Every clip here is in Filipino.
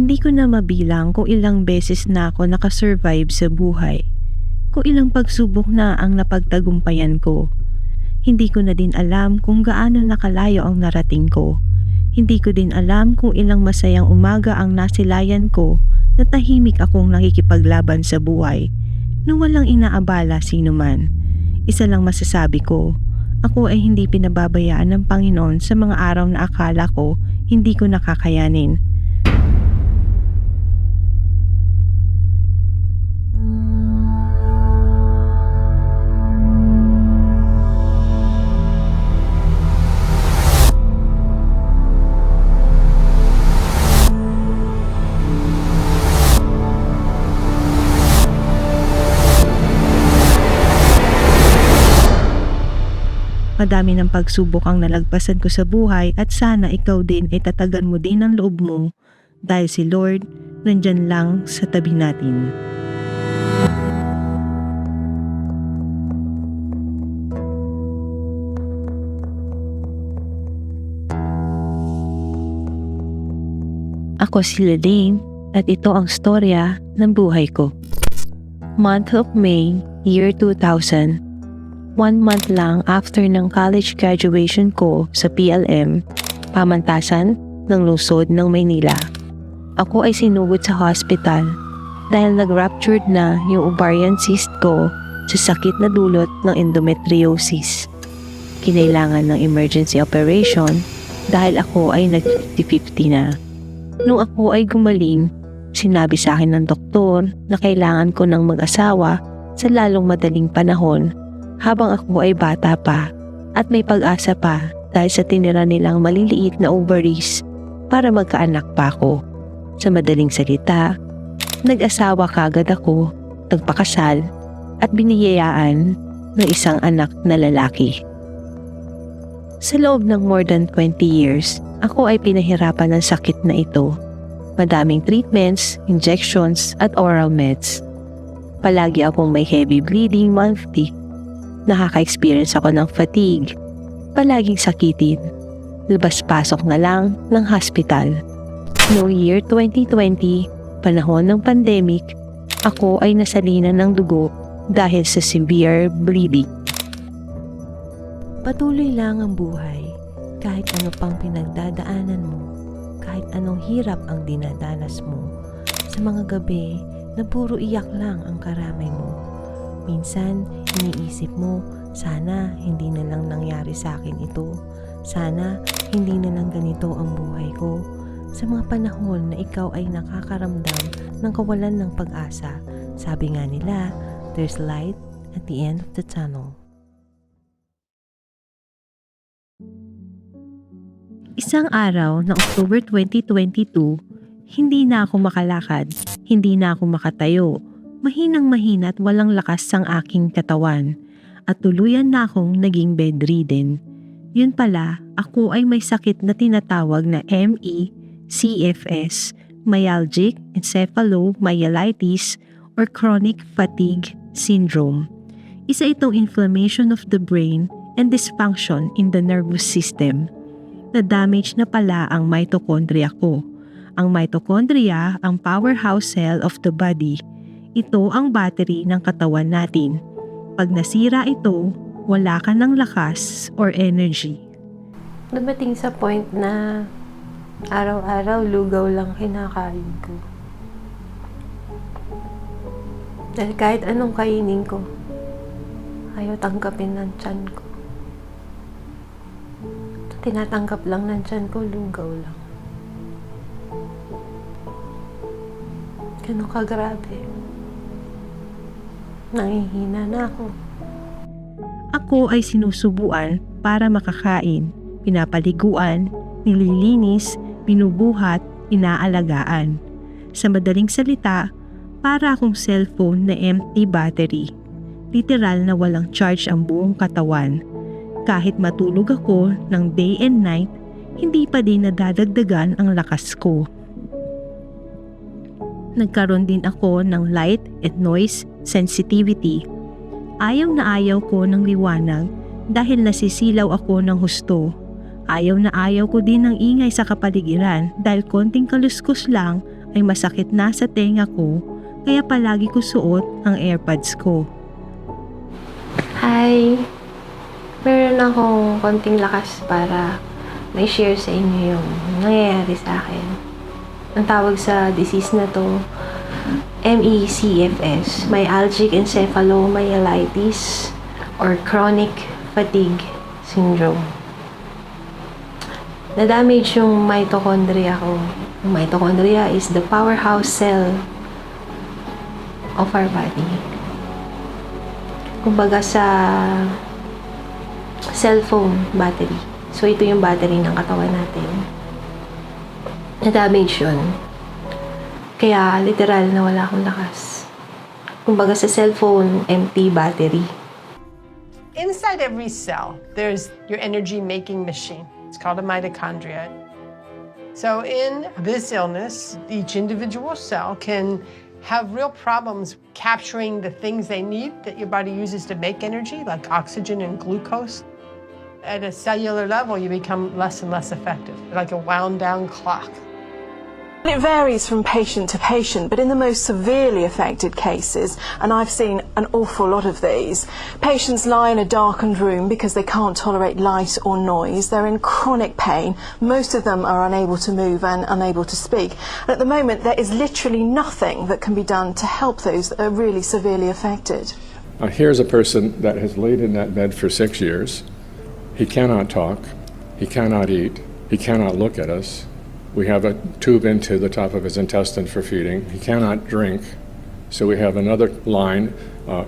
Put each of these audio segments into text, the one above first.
Hindi ko na mabilang kung ilang beses na ako nakasurvive sa buhay. Kung ilang pagsubok na ang napagtagumpayan ko. Hindi ko na din alam kung gaano nakalayo ang narating ko. Hindi ko din alam kung ilang masayang umaga ang nasilayan ko na tahimik akong nakikipaglaban sa buhay nang walang inaabala sino man. Isa lang masasabi ko, ako ay hindi pinababayaan ng Panginoon sa mga araw na akala ko hindi ko nakakayanin. Madami ng pagsubok ang nalagpasan ko sa buhay at sana ikaw din ay tatagan mo din ang loob mo dahil si Lord nandyan lang sa tabi natin. Ako si Lalaine at ito ang storya ng buhay ko. Month of May, year 2000. 1 month lang after ng college graduation ko sa PLM, pamantasan ng lungsod ng Maynila. Ako ay sinugod sa hospital dahil nag-ruptured na yung ovarian cyst ko sa sakit na dulot ng endometriosis. Kinailangan ng emergency operation dahil ako ay nag-50-50 na. Nung ako ay gumaling, sinabi sa akin ng doktor na kailangan ko ng mag-asawa sa lalong madaling panahon habang ako ay bata pa at may pag-asa pa dahil sa tinira nilang maliliit na ovaries para magkaanak pa ako. Sa madaling salita, nag-asawa kagad ako, nagpakasal at biniyayaan ng isang anak na lalaki. Sa loob ng more than 20 years, ako ay pinahirapan ng sakit na ito. Madaming treatments, injections at oral meds. Palagi akong may heavy bleeding monthly. Nakaka-experience ako ng fatigue, palaging sakitin, labas-pasok na lang ng hospital. Noong year 2020, panahon ng pandemic, ako ay nasalinan ng dugo dahil sa severe bleeding. Patuloy lang ang buhay, kahit ano pang pinagdadaanan mo, kahit anong hirap ang dinadanas mo, sa mga gabi na puro iyak lang ang karamay mo. Minsan, iniisip mo, sana hindi na lang nangyari sa akin ito. Sana hindi na lang ganito ang buhay ko. Sa mga panahon na ikaw ay nakakaramdam ng kawalan ng pag-asa, sabi nga nila, there's light at the end of the tunnel. Isang araw ng October 2022, hindi na ako makalakad, hindi na ako makatayo. Mahinang-mahina at walang lakas ang aking katawan at tuluyan na akong naging bedridden. Yun pala, ako ay may sakit na tinatawag na ME/CFS, myalgic encephalomyelitis or chronic fatigue syndrome. Isa itong inflammation of the brain and dysfunction in the nervous system. Na-damage na pala ang mitochondria ko. Ang mitochondria ang powerhouse cell of the body. Ito ang battery ng katawan natin. Pag nasira ito, wala ka ng lakas or energy. Dumating sa point na araw-araw lugaw lang kinakain ko. Dahil kahit anong kainin ko, ayaw tanggapin ng tiyan ko. Tinatanggap lang ng tiyan ko, lugaw lang. Ganun kagrabe. Nangihina na ako. Ako ay sinusubuan para makakain, pinapaliguan, nililinis, binubuhat, inaalagaan. Sa madaling salita, para akong cellphone na empty battery. Literal na walang charge ang buong katawan. Kahit matulog ako ng day and night, hindi pa din nadadagdagan ang lakas ko. Nagkaroon din ako ng light and noise sensitivity. Ayaw na ayaw ko ng liwanag dahil nasisilaw ako ng husto. Ayaw na ayaw ko din ng ingay sa kapaligiran dahil konting kaluskos lang ay masakit na sa tenga ko kaya palagi ko suot ang AirPods ko. Hi! Meron akong konting lakas para may share sa inyo yung nangyayari sa akin. Ang tawag sa disease na to, MECFS, myalgic encephalomyelitis or chronic fatigue syndrome. Na-damage yung mitochondria ko. Yung mitochondria is the powerhouse cell of our body. Kumbaga sa cellphone battery. So, ito yung battery ng katawan natin. Na-damage yun. Kaya, literal na wala akong lakas. Kumbaga sa cellphone, empty battery. Inside every cell, there's your energy-making machine. It's called a mitochondria. So in this illness, each individual cell can have real problems capturing the things they need that your body uses to make energy, like oxygen and glucose. At a cellular level, you become less and less effective, like a wound-down clock. It varies from patient to patient, but in the most severely affected cases, and I've seen an awful lot of these, patients lie in a darkened room because they can't tolerate light or noise. They're in chronic pain. Most of them are unable to move and unable to speak. And at the moment, there is literally nothing that can be done to help those that are really severely affected. Here's a person that has laid in that bed for 6 years. He cannot talk, he cannot eat, he cannot look at us. We have a tube into the top of his intestine for feeding. He cannot drink, so we have another line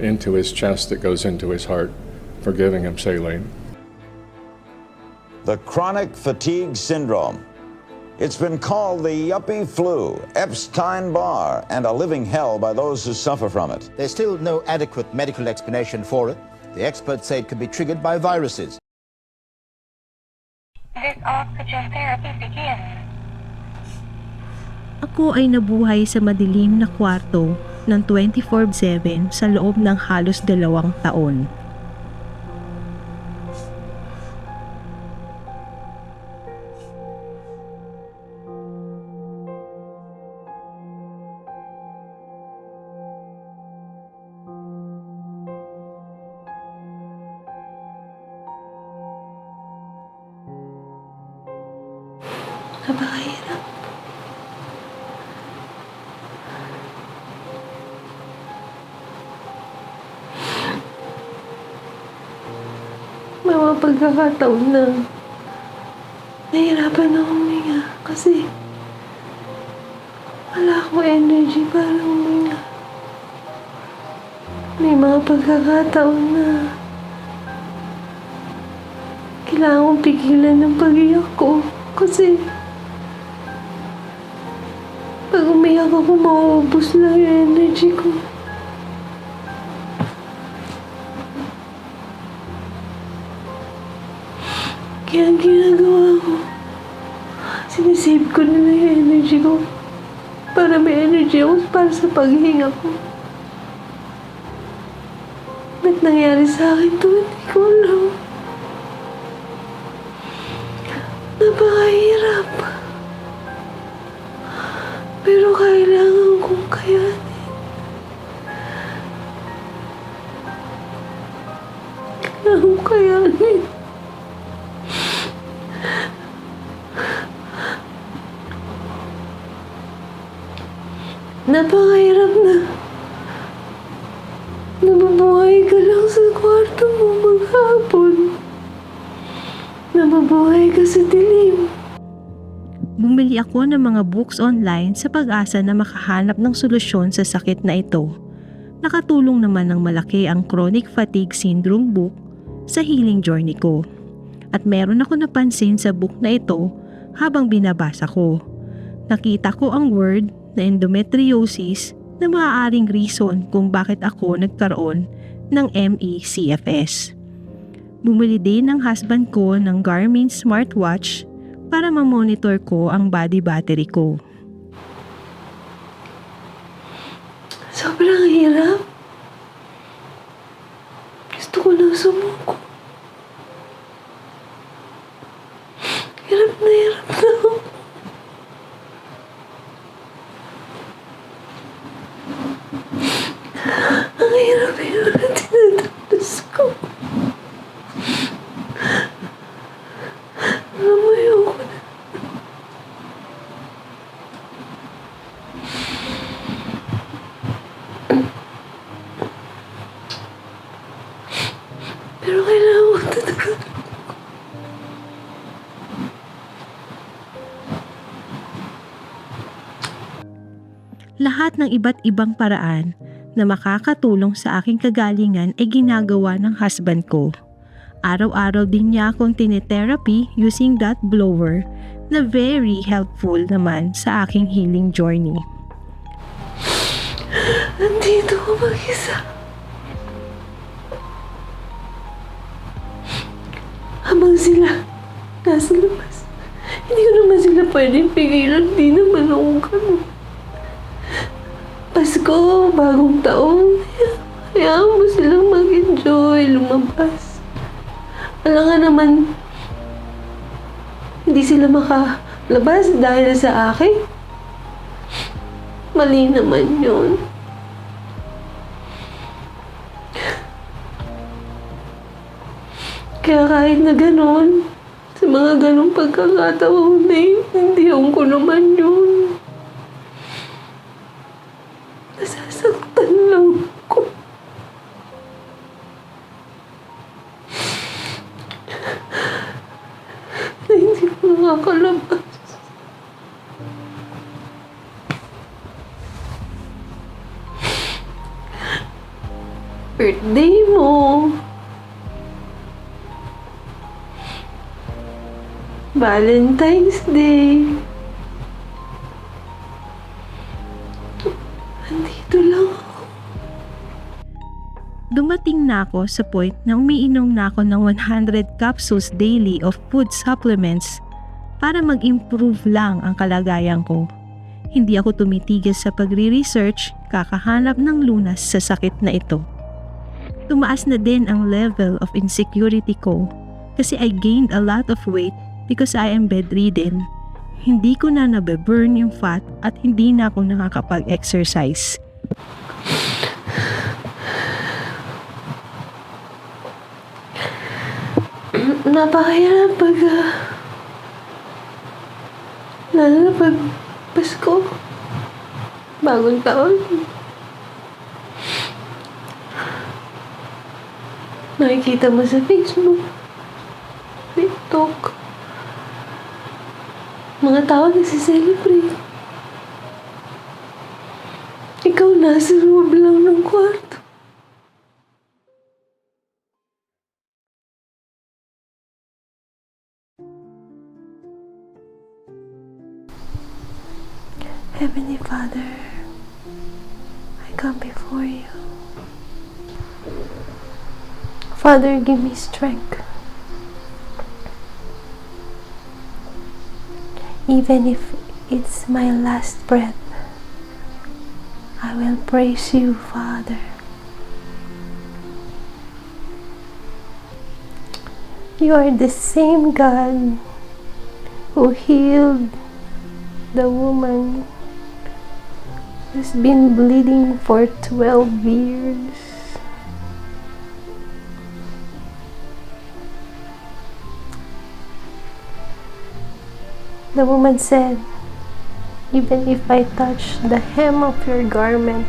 into his chest that goes into his heart for giving him saline. The chronic fatigue syndrome. It's been called the yuppie flu, Epstein-Barr, and a living hell by those who suffer from it. There's still no adequate medical explanation for it. The experts say it could be triggered by viruses. This oxygen therapy begins. Ako ay nabuhay sa madilim na kwarto ng 24/7 sa loob ng halos 2 taon. Napakahirap. May mga pagkakataon na nahihirapan na huminga kasi wala akong energy para huminga. May mga pagkakataon na kailangan kong pigilan ng pag-iyak ko kasi pag umiyak ako, mauubos lang yung energy ko. Kaya ang ginagawa ko, sinisave ko na lang yung energy ko para may energy ako para sa paghinga ko. Ba't nangyari sa akin to? Hindi ko alam. Napakahirap. Pero kailangan kong kayanin. Kailangan kong kayanin. Napakahirap na. Nabubuhay ka lang sa kwarto mo maghapon. Nabubuhay ka sa dilim. Bumili ako ng mga books online sa pag-asa na makahanap ng solusyon sa sakit na ito. Nakatulong naman ng malaki ang Chronic Fatigue Syndrome book sa healing journey ko. At meron ako napansin sa book na ito habang binabasa ko. Nakita ko ang word na endometriosis na maaaring reason kung bakit ako nagkaroon ng MECFS. Bumili din ng husband ko ng Garmin smartwatch para ma-monitor ko ang body battery ko. Sobrang hirap. Gusto ko lang sumuko. Hirap na ako. Pero kailangan mo talaga. Lahat ng iba't ibang paraan na makakatulong sa aking kagalingan ay ginagawa ng husband ko. Araw-araw din niya akong tinetherapy using that blower na very helpful naman sa aking healing journey. Nandito ko mag-isa. Habang sila nasa labas, hindi ko naman sila pwedeng pigilan. Di naman ako ganun. Pasko, bagong taon. Hayaan mo silang mag-enjoy, lumabas. Wala nga naman, hindi sila makalabas dahil sa akin. Mali naman yun. Kaya kahit na ganun, sa mga ganung pagkakataon na naiintindihan ko naman yun. Nasasaktan lang ako. Na hindi ko nakakalabas. Birthday mo. Valentine's Day. Andito lang ako. Dumating na ako sa point na umiinom na ako ng 100 capsules daily of food supplements para mag-improve lang ang kalagayan ko. Hindi ako tumitigil sa pagre-research, kakahanap ng lunas sa sakit na ito. Tumaas na din ang level of insecurity ko kasi I gained a lot of weight because I am bedridden. Hindi ko na nabe-burn yung fat at hindi na ako nakakapag-exercise. Napakahirap pag lalo na pag Pasko, bagong taon. Nakikita mo sa Facebook, TikTok, mga tao nagsiselebrate. Ikaw nasa loob lang ng kwarto. Heavenly Father, I come before you. Father, give me strength. Even if it's my last breath, I will praise you, Father. You are the same God who healed the woman who's been bleeding for 12 years. The woman said, even if I touch the hem of your garment,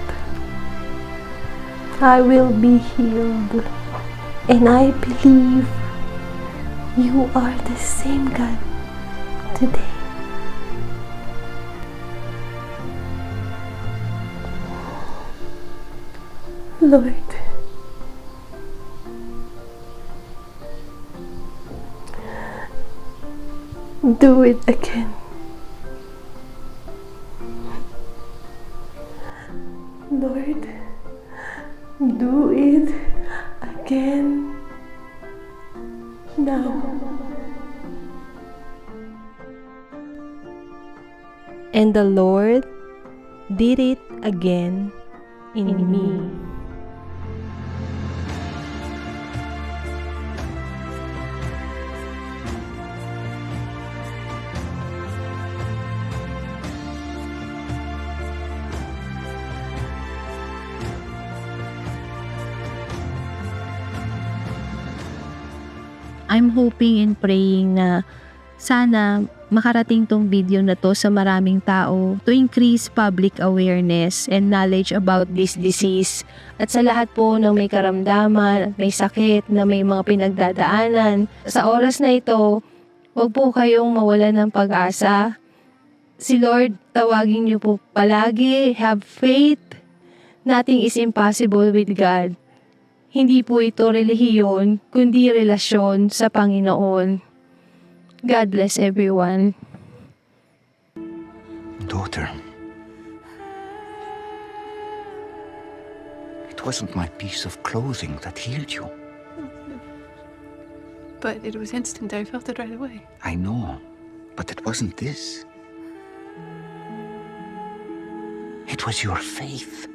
I will be healed. And I believe you are the same God today. Lord, do it again. Lord, do it again now. And the Lord did it again in me. I'm hoping and praying na sana makarating tong video na to sa maraming tao to increase public awareness and knowledge about this disease. At sa lahat po ng may karamdaman, may sakit, na may mga pinagdadaanan, sa oras na ito, huwag po kayong mawalan ng pag-asa. Si Lord, tawagin niyo po palagi, have faith. Nothing is impossible with God. Hindi po ito relihiyon, kundi relasyon sa Panginoon. God bless everyone. Daughter, it wasn't my piece of clothing that healed you. But it was instant. I felt it right away. I know, but it wasn't this. It was your faith.